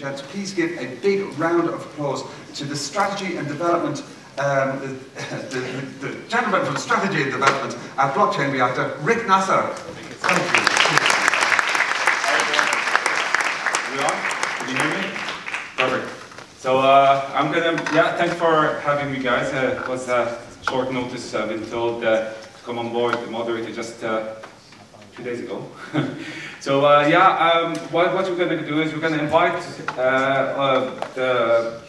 gents, please give a big round of applause to the strategy and development, the gentleman from strategy and development at Blockchain Reactor, Rick Nasser. Thank you. We on? Can you hear me? Perfect. So I'm gonna, thanks for having me, guys. It was short notice. I've been told to come on board, the moderator, just 2 days ago. So what we're going to do is we're going to invite the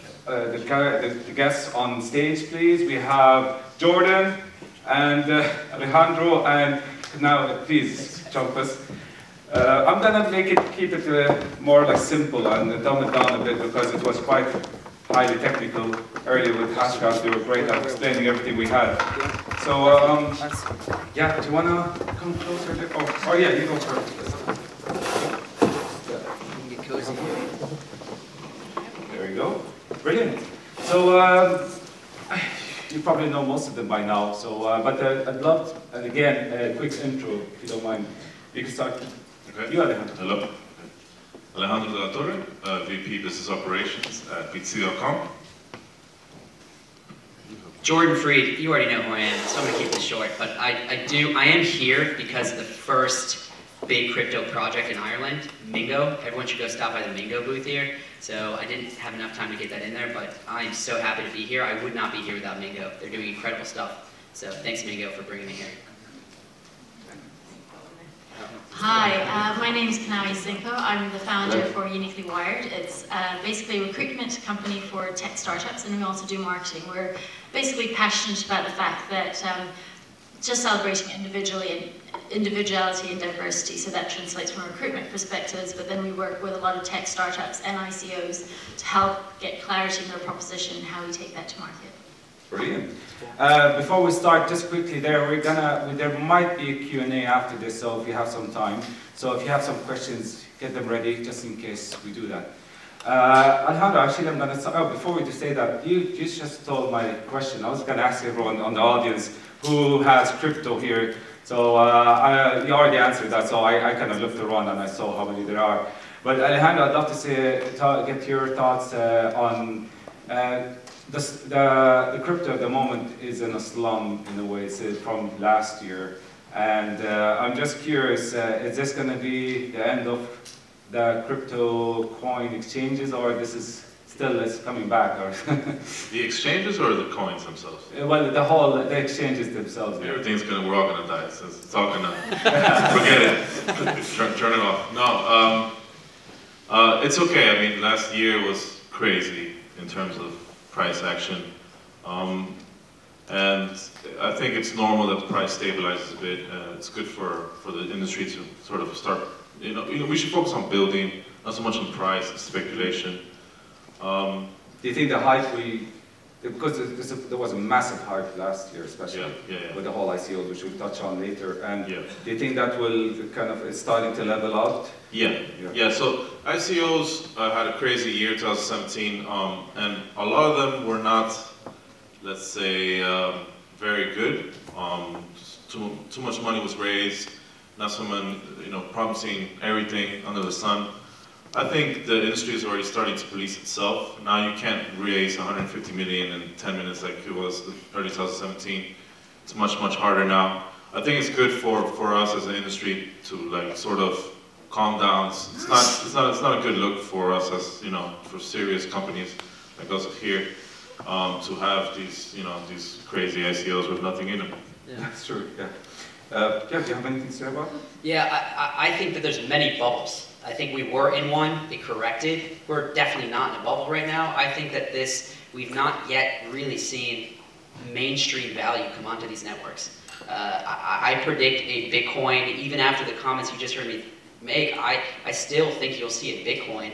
guests on stage, please. We have Jordan and Alejandro, and now please jump us. I'm going to keep it more like simple and dumb it down a bit because it was quite highly technical earlier with Hashgraph. They were great at explaining everything we had. So, do you want to come closer? Oh yeah, you go first. Get cozy. There you go. Brilliant. So, you probably know most of them by now. So, but I'd love, and again, a quick intro, if you don't mind. You can start. Okay. You, Alejandro. Hello. Alejandro de la Torre, VP Business Operations at BTC.com. Jordan Freed, you already know who I am, so I'm going to keep this short, but I am here because the first big crypto project in Ireland, Mingo, everyone should go stop by the Mingo booth here. So I didn't have enough time to get that in there, but I'm so happy to be here. I would not be here without Mingo. They're doing incredible stuff. So thanks, Mingo, for bringing me here. Hi, my name is Kanaway Yusingco. I'm the founder for Uniquely Wired. It's basically a recruitment company for tech startups, and we also do marketing. We're basically passionate about the fact that just celebrating individuality and diversity, so that translates from a recruitment perspectives, but then we work with a lot of tech startups and ICOs to help get clarity in their proposition and how we take that to market. Brilliant. Before we start, just quickly there, there might be a Q&A after this, so if you have some time. So if you have some questions, get them ready, just in case we do that. Alejandro, actually I'm going to start, before we just say that, you just stole my question. I was going to ask everyone on the audience who has crypto here. So you already answered that, so I kind of looked around and I saw how many there are. But Alejandro, I'd love to get your thoughts on the crypto at the moment is in a slum in a way, it's from last year. And I'm just curious, is this going to be the end of the crypto coin exchanges, or this is still coming back? Or The exchanges or the coins themselves? Well, the exchanges themselves. Everything's we're all gonna die. So it's all gonna forget it. Turn it off. No, it's okay. I mean, last year was crazy in terms of price action, and I think it's normal that the price stabilizes a bit. It's good for the industry to sort of start. You know, we should focus on building, not so much on price and speculation. Do you think the hype because there was a massive hype last year, especially with the whole ICOs, which we'll touch on later, and do you think that will it's starting to level out? Yeah. So ICOs had a crazy year, 2017, and a lot of them were not, let's say, very good. Too much money was raised, not someone promising everything under the sun. I think the industry is already starting to police itself. Now you can't raise 150 million in 10 minutes like it was early 2017. It's much harder now. I think it's good for us as an industry to sort of calm down. It's not a good look for us as for serious companies like us here to have these these crazy ICOs with nothing in them. Yeah, that's true. Yeah. Do you have anything to say about it? Yeah, I think that there's many bubbles. I think we were in one, it corrected. We're definitely not in a bubble right now. I think that we've not yet really seen mainstream value come onto these networks. I predict a Bitcoin, even after the comments you just heard me make, I still think you'll see a Bitcoin,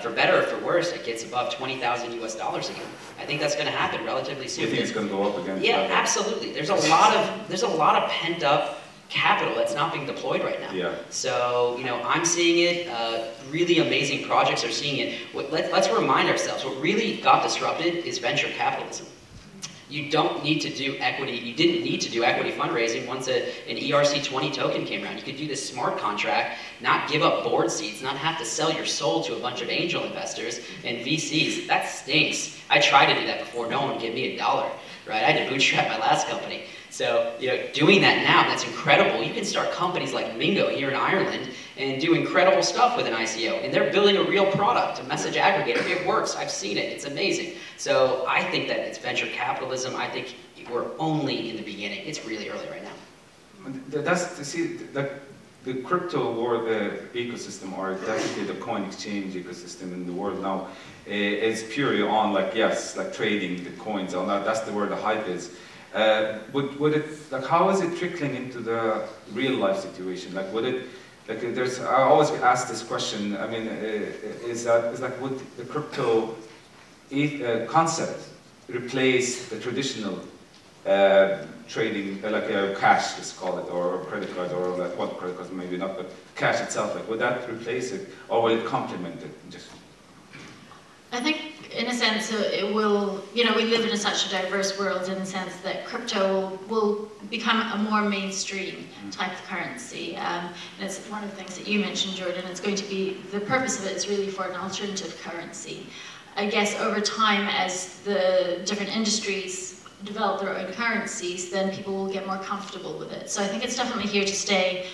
for better or for worse, it gets above $20,000 US again. I think that's going to happen relatively soon. You think it's going to go up again? Yeah, absolutely. There's a lot of pent up capital that's not being deployed right now. Yeah. So, I'm seeing it, really amazing projects are seeing it. Let's remind ourselves, what really got disrupted is venture capitalism. You don't need to do equity, you didn't need to do equity fundraising once an ERC20 token came around. You could do this smart contract, not give up board seats, not have to sell your soul to a bunch of angel investors and VCs. That stinks. I tried to do that before, no one would give me $1, right? I had to bootstrap my last company. So, doing that now, that's incredible. You can start companies like Mingo here in Ireland and do incredible stuff with an ICO. And they're building a real product, a message aggregator. It works. I've seen it. It's amazing. So I think that it's venture capitalism. I think we're only in the beginning. It's really early right now. That's to see the crypto or the ecosystem, or definitely the coin exchange ecosystem in the world now, is purely on trading the coins. On that's the word the hype is. Would it how is it trickling into the real life situation? Would it I always ask this question. I mean, would the crypto concept replace the traditional trading, cash, let's call it, or credit card, or credit cards maybe not, but cash itself? Would that replace it, or will it complement it? I think, in a sense, it will, we live in such a diverse world in the sense that crypto will become a more mainstream type of currency. And it's one of the things that you mentioned, Jordan. It's going to be, the purpose of it is really for an alternative currency. I guess over time, as the different industries develop their own currencies, then people will get more comfortable with it. So I think it's definitely here to stay.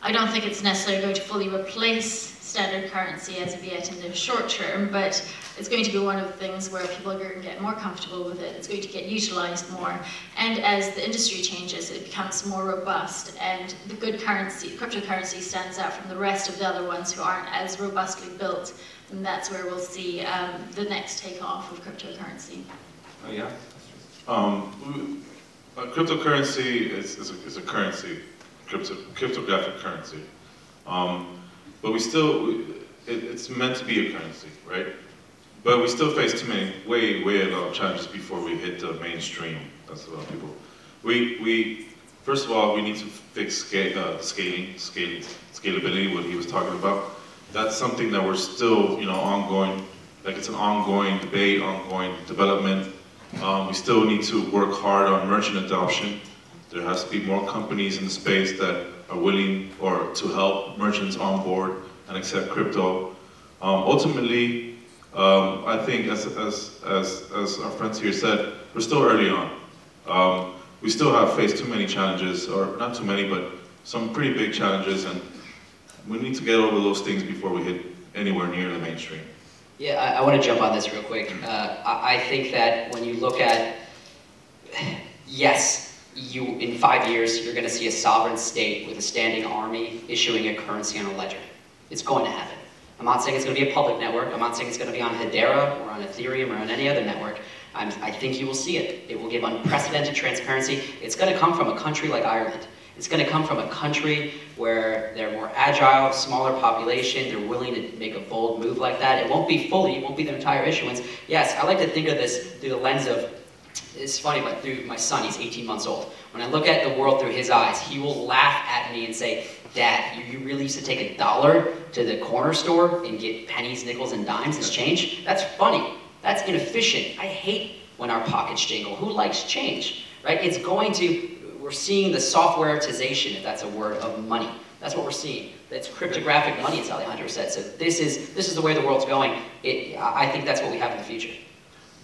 I don't think it's necessarily going to fully replace standard currency as of yet in the short term, but it's going to be one of the things where people are going to get more comfortable with it. It's going to get utilized more. And as the industry changes, it becomes more robust, and the good currency, cryptocurrency, stands out from the rest of the other ones who aren't as robustly built. And that's where we'll see the next takeoff of cryptocurrency. Oh, yeah? Cryptocurrency is a currency, cryptographic currency. But it's meant to be a currency, right? But we still face too many, way a lot of challenges before we hit the mainstream. That's a lot of people. First of all, we need to fix scalability, what he was talking about. That's something that we're still, ongoing. It's an ongoing debate, ongoing development. We still need to work hard on merchant adoption. There has to be more companies in the space that are willing to help merchants on board and accept crypto. Ultimately, I think, as our friends here said, we're still early on. We still have faced too many challenges, or not too many, but some pretty big challenges, and we need to get over those things before we hit anywhere near the mainstream. Yeah, I want to jump on this real quick. I think that when you look at, yes, in 5 years, you're going to see a sovereign state with a standing army issuing a currency on a ledger. It's going to happen. I'm not saying it's going to be a public network. I'm not saying it's going to be on Hedera or on Ethereum or on any other network. I think you will see it. It will give unprecedented transparency. It's going to come from a country like Ireland. It's going to come from a country where they're more agile, smaller population, they're willing to make a bold move like that. It won't be fully, it won't be their entire issuance. Yes, I like to think of this through the lens of, it's funny, but through my son, he's 18 months old. When I look at the world through his eyes, he will laugh at me and say, Dad, you really used to take $1 to the corner store and get pennies, nickels, and dimes as change? That's funny. That's inefficient. I hate when our pockets jingle. Who likes change, right? It's going to, we're seeing the softwareization, if that's a word, of money. That's what we're seeing. That's cryptographic money, as Alejandro said. So this is the way the world's going. I think that's what we have in the future.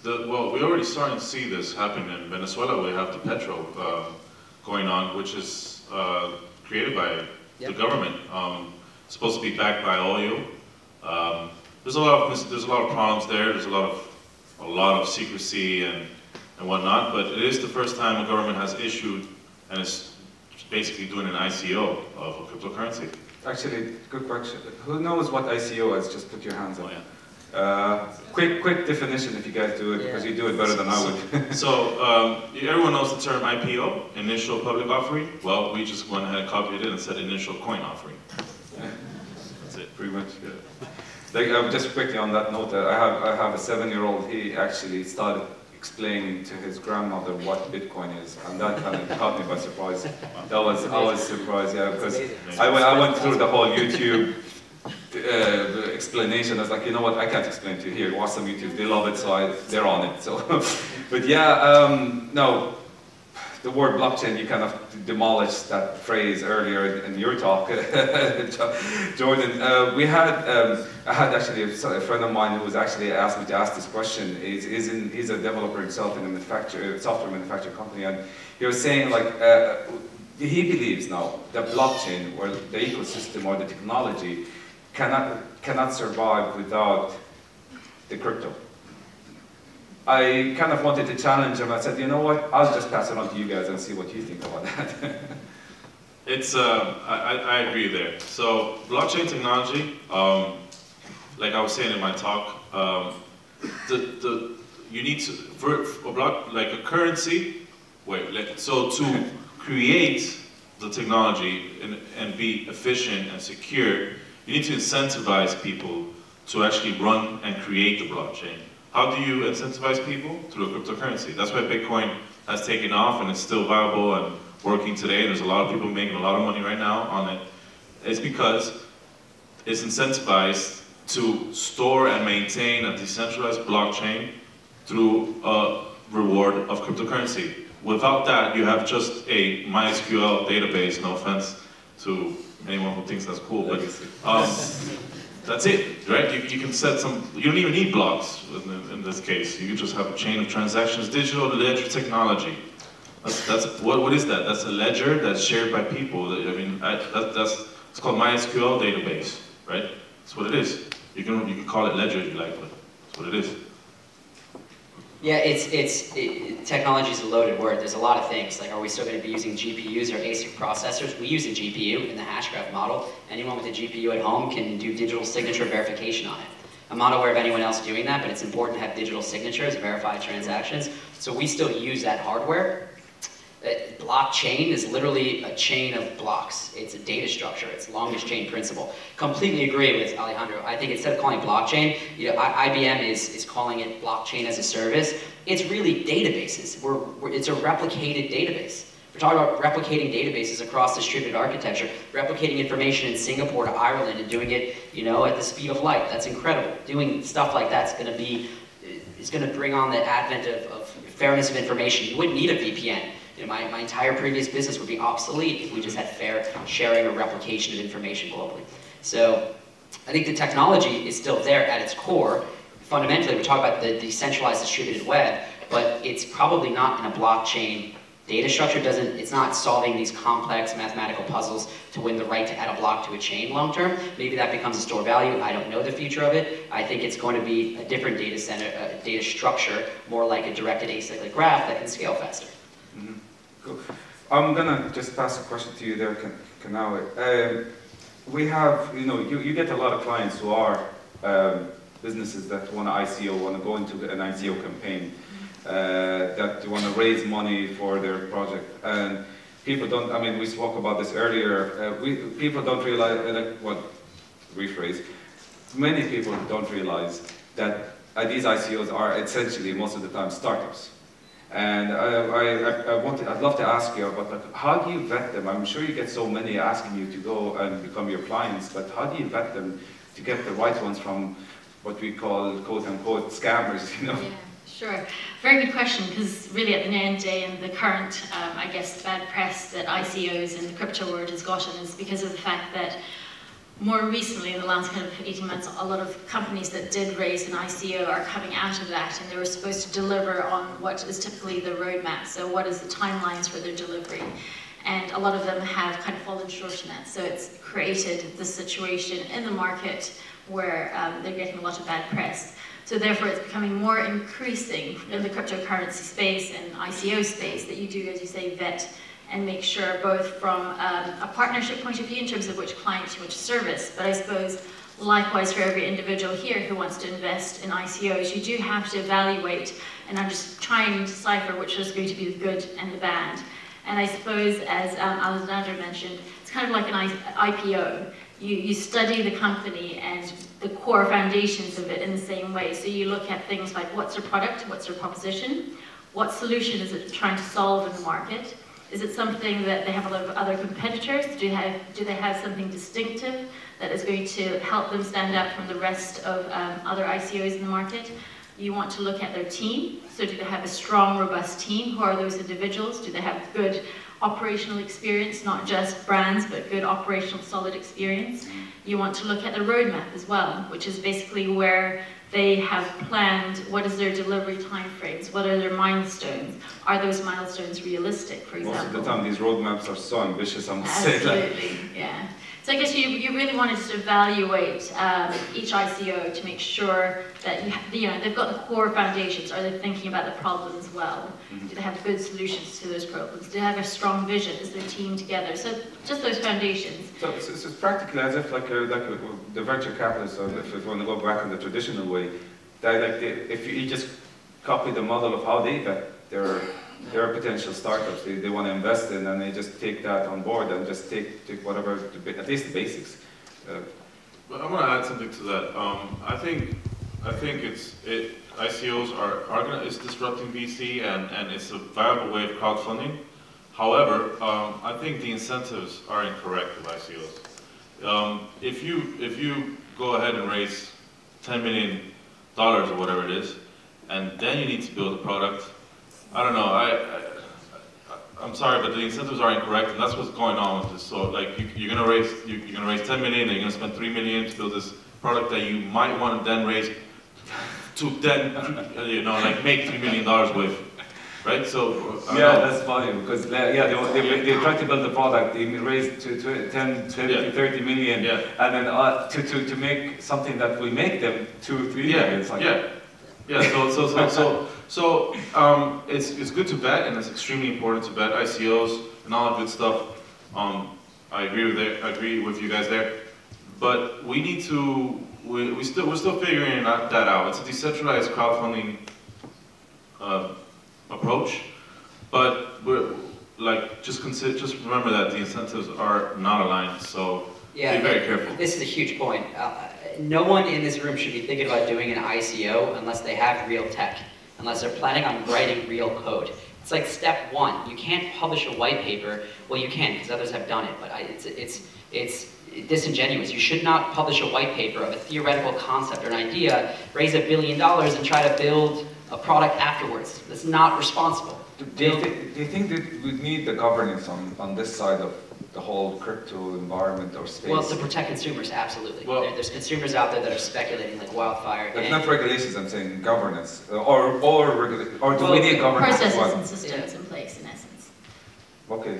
Well, we're already starting to see this happen in Venezuela. We have the Petro going on, which is created by the government. It's supposed to be backed by oil. There's a lot of problems there. There's a lot of secrecy and whatnot. But it is the first time a government has issued, and it's basically doing an ICO of a cryptocurrency. Actually, good question. Who knows what ICO is? Just put your hands up. Quick definition if you guys do it, because you do it better than I would. So everyone knows the term IPO, initial public offering. Well, we just went ahead and copied it and said initial coin offering. That's it. Pretty much, yeah. Just quickly on that note, I have a 7-year-old. He actually started explaining to his grandmother what Bitcoin is, and that kind of caught me by surprise. I was surprised, yeah, because I went through the whole YouTube explanation. I was like, you know what, I can't explain to you. Here, watch some YouTube. They love it, so they're on it. So, but yeah, no. The word blockchain, you kind of demolished that phrase earlier in your talk, Jordan. I had actually a friend of mine who was actually asked me to ask this question. He's a developer himself in a software manufacturing company, and he was saying like, he believes now that blockchain or the ecosystem or the technology cannot survive without the crypto. I kind of wanted to challenge him. I said, you know what, I'll just pass it on to you guys and see what you think about that. It's, I agree there. So blockchain technology, like I was saying in my talk, you need to, for a block, like a currency, so to create the technology and be efficient and secure, you need to incentivize people to actually run and create the blockchain. How do you incentivize people? Through a cryptocurrency. That's why Bitcoin has taken off and it's still viable and working today. There's a lot of people making a lot of money right now on it. It's because it's incentivized to store and maintain a decentralized blockchain through a reward of cryptocurrency. Without that, you have just a MySQL database, no offense to anyone who thinks that's cool, but that's it, right? You can set some, you don't even need blocks in this case. You can just have a chain of transactions, digital ledger technology. What is that? That's a ledger that's shared by people. It's called MySQL database, right? That's what it is. You can call it ledger if you like, but that's what it is. Yeah, technology is a loaded word. There's a lot of things. Like, are we still going to be using GPUs or ASIC processors? We use a GPU in the Hashgraph model. Anyone with a GPU at home can do digital signature verification on it. I'm not aware of anyone else doing that, but it's important to have digital signatures, verify transactions. So we still use that hardware. Blockchain is literally a chain of blocks. It's a data structure. It's longest chain principle. Completely agree with Alejandro. I think instead of calling it blockchain, IBM is calling it blockchain as a service. It's really databases. It's a replicated database. We're talking about replicating databases across distributed architecture, replicating information in Singapore to Ireland and doing it, at the speed of light. That's incredible. Doing stuff like that's going to bring on the advent of fairness of information. You wouldn't need a VPN. My entire previous business would be obsolete if we just had fair sharing or replication of information globally. So I think the technology is still there at its core. Fundamentally, we're talking about the decentralized distributed web, but it's probably not in a blockchain data structure. It's not solving these complex mathematical puzzles to win the right to add a block to a chain long term. Maybe that becomes a store value. I don't know the future of it. I think it's going to be a different data center, data structure, more like a directed acyclic graph that can scale faster. Mm-hmm. Cool. I'm gonna just pass a question to you there, Kanaway. We have, you get a lot of clients who are businesses that want to ICO, want to go into an ICO campaign, that want to raise money for their project. And people don't, we spoke about this earlier, people don't realize, many people don't realize that these ICOs are essentially, most of the time, startups. And I'd love to ask you about how do you vet them? I'm sure you get so many asking you to go and become your clients, but how do you vet them to get the right ones from what we call quote-unquote scammers, Yeah, sure. Very good question, because really at the end of the day, and the current, bad press that ICOs and the crypto world has gotten is because of the fact that more recently, in the last kind of 18 months, a lot of companies that did raise an ICO are coming out of that, and they were supposed to deliver on what is typically the roadmap. So what is the timelines for their delivery? And a lot of them have kind of fallen short in that. So it's created the situation in the market where they're getting a lot of bad press. So therefore, it's becoming more increasing in the cryptocurrency space and ICO space that you do, as you say, vet and make sure both from a partnership point of view in terms of which clients you want to service, but I suppose likewise for every individual here who wants to invest in ICOs, you do have to evaluate and I'm just trying to decipher which is going to be the good and the bad. And I suppose, as Alejandro mentioned, it's kind of like an IPO. You study the company and the core foundations of it in the same way. So you look at things like what's their product, what's their proposition, what solution is it trying to solve in the market, Is it something that they have a lot of other competitors? Do they have something distinctive that is going to help them stand out from the rest of other ICOs in the market? You want to look at their team. So do they have a strong, robust team? Who are those individuals? Do they have good operational experience, not just brands, but good operational solid experience? You want to look at the roadmap as well, which is basically where they have planned what is their delivery timeframes, what are their milestones, are those milestones realistic, for example? Most of the time these roadmaps are so ambitious, I must say that. Absolutely, yeah. So I guess you really want to just evaluate each ICO to make sure that they've got the core foundations. Are they thinking about the problem as well? Do they have good solutions to those problems? Do they have a strong vision? Is their team together? So just those foundations. So it's practically as if the venture capitalists, or if you want to go back in the traditional way, if you just copy the model of how they vet their potential startups, they want to invest in, and they just take that on board and just take whatever, at least the basics. But I want to add something to that. I think ICOs is disrupting VC, and it's a viable way of crowdfunding. However, I think the incentives are incorrect with ICOs. If you go ahead and raise $10 million or whatever it is, and then you need to build a product, I don't know. I'm sorry, but the incentives are incorrect, and that's what's going on with this. So, like, you're gonna raise 10 million, and you're gonna spend 3 million to build this product that you might want to then raise to then, make $3 million with, right? So that's funny because they try to build a product, they raise to 10, 20, 30 million, and then to make something that will make them 2 or 3 million. It's like, So it's good to bet, and it's extremely important to bet ICOs and all that good stuff. I agree with you guys there, but we need to. We're still figuring that out. It's a decentralized crowdfunding approach, but just remember that the incentives are not aligned. So be very careful. This is a huge point. No one in this room should be thinking about doing an ICO unless they have real tech, unless they're planning on writing real code. It's like step one. You can't publish a white paper. Well, you can because others have done it, but it's disingenuous. You should not publish a white paper of a theoretical concept or an idea, raise $1 billion, and try to build a product afterwards. That's not responsible. Do you think that we need the governance on this side of the whole crypto environment or space? Well, to protect consumers, absolutely. Well, there's consumers out there that are speculating like wildfire. But not regulations, I'm saying governance. Or do we need governance? Processes and systems in place, in essence. Okay.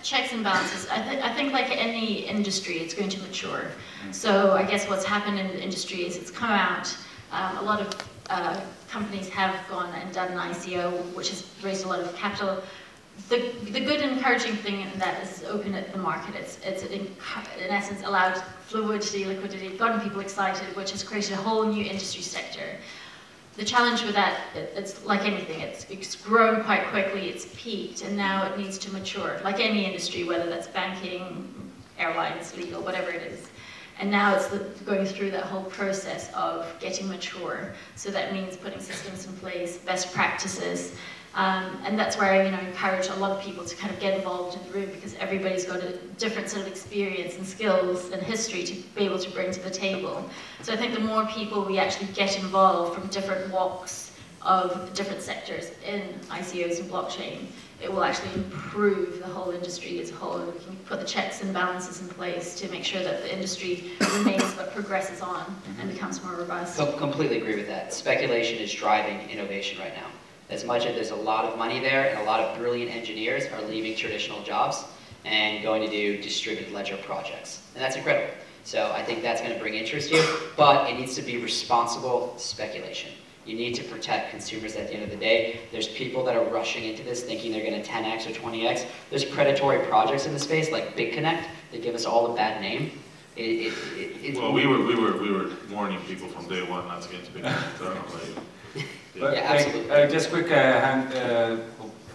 Checks and balances. I think like any industry, it's going to mature. So I guess what's happened in the industry is it's come out, a lot of companies have gone and done an ICO, which has raised a lot of capital. The good and encouraging thing in that is open at the market. It's in essence allowed fluidity, liquidity, gotten people excited, which has created a whole new industry sector. The challenge with that, it's like anything, it's grown quite quickly, it's peaked, and now it needs to mature, like any industry, whether that's banking, airlines, legal, whatever it is. And now it's going through that whole process of getting mature. So that means putting systems in place, best practices, and that's where I encourage a lot of people to kind of get involved in the room, because everybody's got a different sort of experience and skills and history to be able to bring to the table. So I think the more people we actually get involved from different walks of different sectors in ICOs and blockchain, it will actually improve the whole industry as a whole. We can put the checks and balances in place to make sure that the industry remains but progresses on and becomes more robust. Completely agree with that. Speculation is driving innovation right now. As much as there's a lot of money there and a lot of brilliant engineers are leaving traditional jobs and going to do distributed ledger projects. And that's incredible. So I think that's going to bring interest here, but it needs to be responsible speculation. You need to protect consumers at the end of the day. There's people that are rushing into this thinking they're going to 10x or 20x. There's predatory projects in the space like BigConnect that give us all a bad name. Well, we were warning people from day one not to get into BigConnect. Yeah, absolutely. Just quick hand,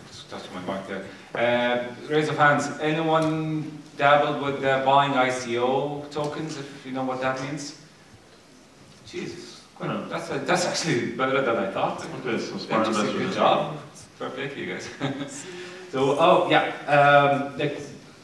just touched my mic there. Raise of hands. Anyone dabbled with buying ICO tokens, if you know what that means? Jesus. That's actually better than I thought. Okay, so smart investors. Good job. Perfect, you guys. So,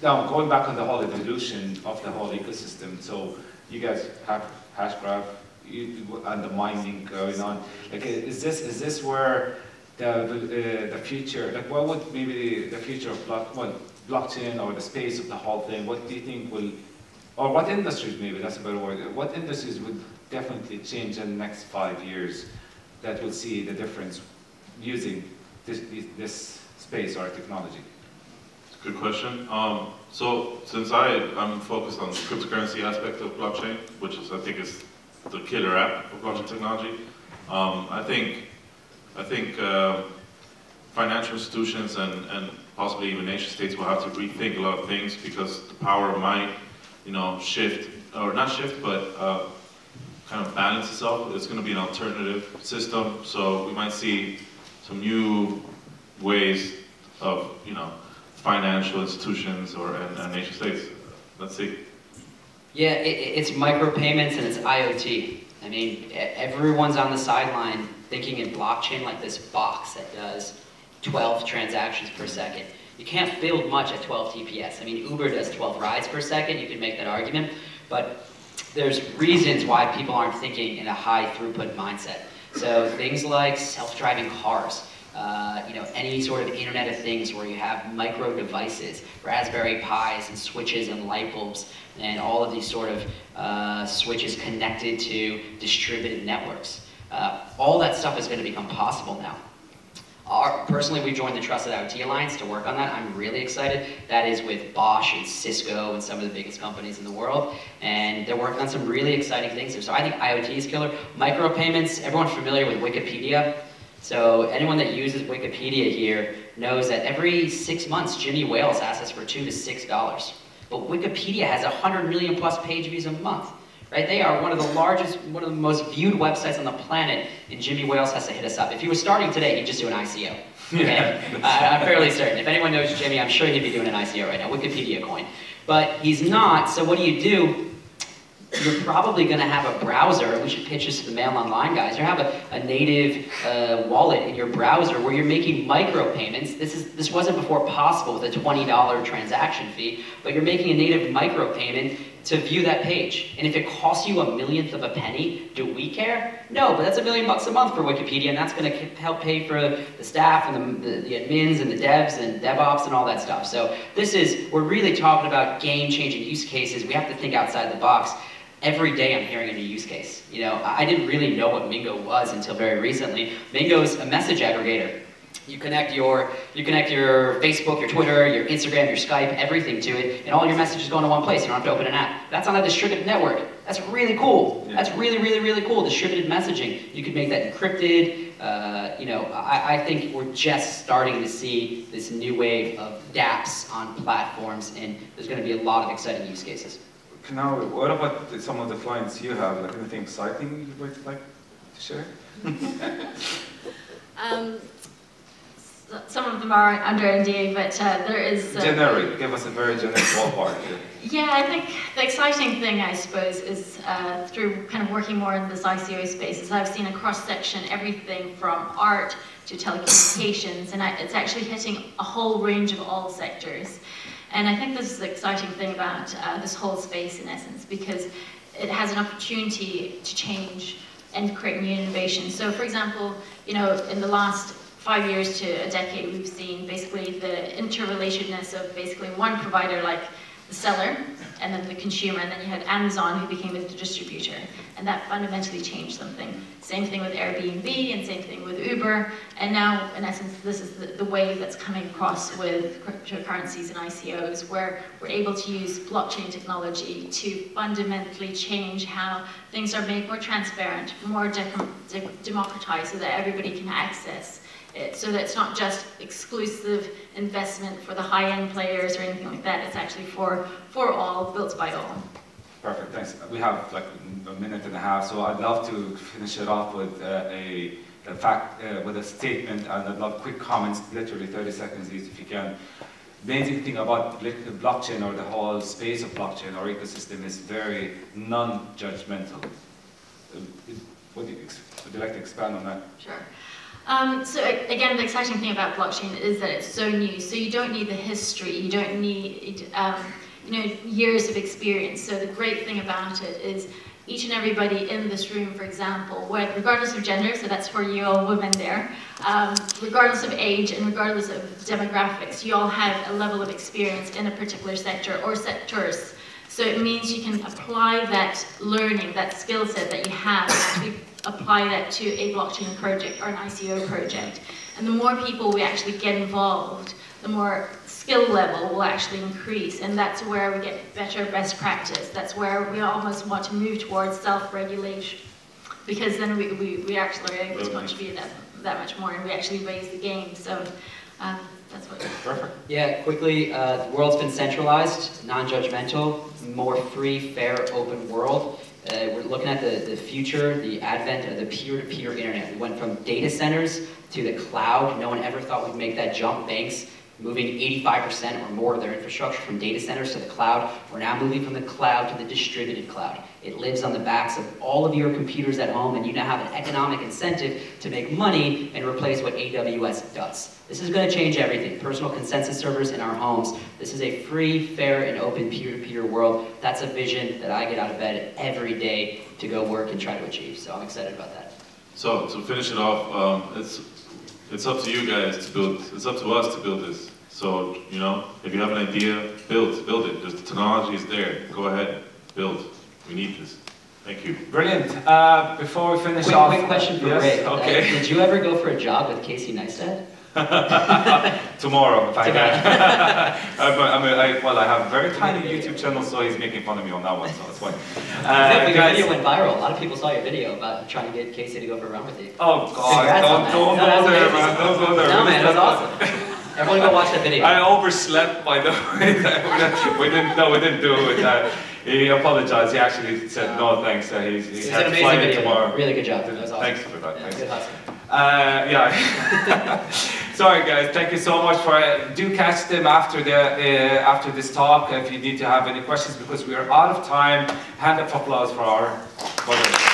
now going back on the whole evolution of the whole ecosystem. So you guys have Hashgraph and the mining going on. Like, is this where the future? Like, what would maybe the future of blockchain or the space of the whole thing? What do you think will, or what industries maybe? That's a better word. What industries would definitely change in the next 5 years that will see the difference using this space or technology? Good question. So since I'm focused on the cryptocurrency aspect of blockchain, which is I think is the killer app of blockchain technology, I think financial institutions and possibly even nation states will have to rethink a lot of things because the power might, shift or not shift, but kind of balance itself. It's going to be an alternative system, so we might see some new ways of, financial institutions and nation states. Let's see. Yeah, it's micropayments and it's IoT. I mean, everyone's on the sideline thinking in blockchain like this box that does 12 transactions per second. You can't build much at 12 TPS. I mean, Uber does 12 rides per second. You can make that argument, but there's reasons why people aren't thinking in a high throughput mindset. So things like self-driving cars, any sort of Internet of Things where you have micro devices, Raspberry Pis and switches and light bulbs, and all of these sort of switches connected to distributed networks. All that stuff is going to become possible now. Personally, we joined the Trusted IoT Alliance to work on that. I'm really excited. That is with Bosch and Cisco and some of the biggest companies in the world. And they're working on some really exciting things there. So I think IoT is killer. Micropayments, everyone familiar with Wikipedia? So anyone that uses Wikipedia here knows that every 6 months, Jimmy Wales asks us for $2 to $6. But Wikipedia has 100 million plus page views a month. Right? They are one of the largest, one of the most viewed websites on the planet, and Jimmy Wales has to hit us up. If he was starting today, he'd just do an ICO. Okay? I'm fairly certain. If anyone knows Jimmy, I'm sure he'd be doing an ICO right now, Wikipedia coin. But he's not, so what do? You're probably going to have a browser, and we should pitch this to the Mail Online guys. You have a native wallet in your browser where you're making micropayments. This wasn't before possible with a $20 transaction fee, but you're making a native micropayment to view that page. And if it costs you a millionth of a penny, do we care? No, but that's $1 million a month for Wikipedia, and that's going to help pay for the staff and the admins and the devs and DevOps and all that stuff. So we're really talking about game-changing use cases. We have to think outside the box. Every day I'm hearing a new use case. I didn't really know what Mingo was until very recently. Mingo's a message aggregator. You connect your Facebook, your Twitter, your Instagram, your Skype, everything to it, and all your messages go into one place. You don't have to open an app. That's on a distributed network. That's really cool. Yeah. That's really, really, really cool. Distributed messaging. You could make that encrypted. I think we're just starting to see this new wave of dApps on platforms, and there's going to be a lot of exciting use cases. Now, what about some of the clients you have? Like anything exciting you would like to share? Some of them are under NDA, but there is... generic. Give us a very generic ballpark here. Yeah, I think the exciting thing, I suppose, is through kind of working more in this ICO space, is I've seen a cross-section, everything from art to telecommunications, and it's actually hitting a whole range of all sectors. And I think this is the exciting thing about this whole space, in essence, because it has an opportunity to change and create new innovation. So, for example, in the last 5 years to a decade, we've seen basically the interrelatedness of basically one provider like the seller and then the consumer, and then you had Amazon who became the distributor, and that fundamentally changed something. Same thing with Airbnb and same thing with Uber, and now in essence this is the wave that's coming across with cryptocurrencies and ICOs, where we're able to use blockchain technology to fundamentally change how things are made more transparent, more democratized, so that everybody can access it, so that it's not just exclusive investment for the high-end players or anything like that. It's actually for all, built by all. Perfect, thanks. We have like a minute and a half, so I'd love to finish it off with with a statement, and I'd love quick comments, literally 30 seconds each if you can. Basic thing about blockchain, or the whole space of blockchain or ecosystem, is very non-judgmental. would you like to expand on that? Sure. So again, the exciting thing about blockchain is that it's so new. So you don't need the history. You don't need years of experience. So the great thing about it is each and everybody in this room, for example, regardless of gender, so that's for you all women there, regardless of age and regardless of demographics, you all have a level of experience in a particular sector or sectors. So it means you can apply that learning, that skill set that you have, and actually apply that to a blockchain project or an ICO project. And the more people we actually get involved, the more skill level will actually increase, and that's where we get better best practice. That's where we almost want to move towards self-regulation, because then we actually are able to contribute that much more, and we actually raise the game. So that's what. Perfect. Yeah, quickly, the world's been centralized, non-judgmental, more free, fair, open world. We're looking at the future, the advent of the peer-to-peer internet. We went from data centers to the cloud. No one ever thought we'd make that jump. Banks moving 85% or more of their infrastructure from data centers to the cloud. We're now moving from the cloud to the distributed cloud. It lives on the backs of all of your computers at home, and you now have an economic incentive to make money and replace what AWS does. This is going to change everything. Personal consensus servers in our homes. This is a free, fair, and open peer-to-peer world. That's a vision that I get out of bed every day to go work and try to achieve. So I'm excited about that. So to finish it off, it's up to you guys to build. It's up to us to build this. So, you know, if you have an idea, build it. The technology is there. Go ahead, build. We need this. Thank you. Brilliant. Before we finish off... Quick question for Ray. Okay. Did you ever go for a job with Casey Neistat? Tomorrow, if I can. I have a very tiny YouTube channel, so he's making fun of me on that one, so it's fine. Your video went viral. A lot of people saw your video about trying to get Casey to go for a run with you. Oh, God. Don't go there, man. Don't go there. No, man, it was awesome. Everyone go watch that video. I overslept, by the way. we didn't do it. He apologized. He actually said no, thanks. He's had to fly in tomorrow. Really good job. That was awesome. Thanks for that. Yeah, thanks. good hustle. Yeah. Sorry, guys. Thank you so much for. Do catch them after after this talk if you need to have any questions, because we are out of time. Hand of applause for our.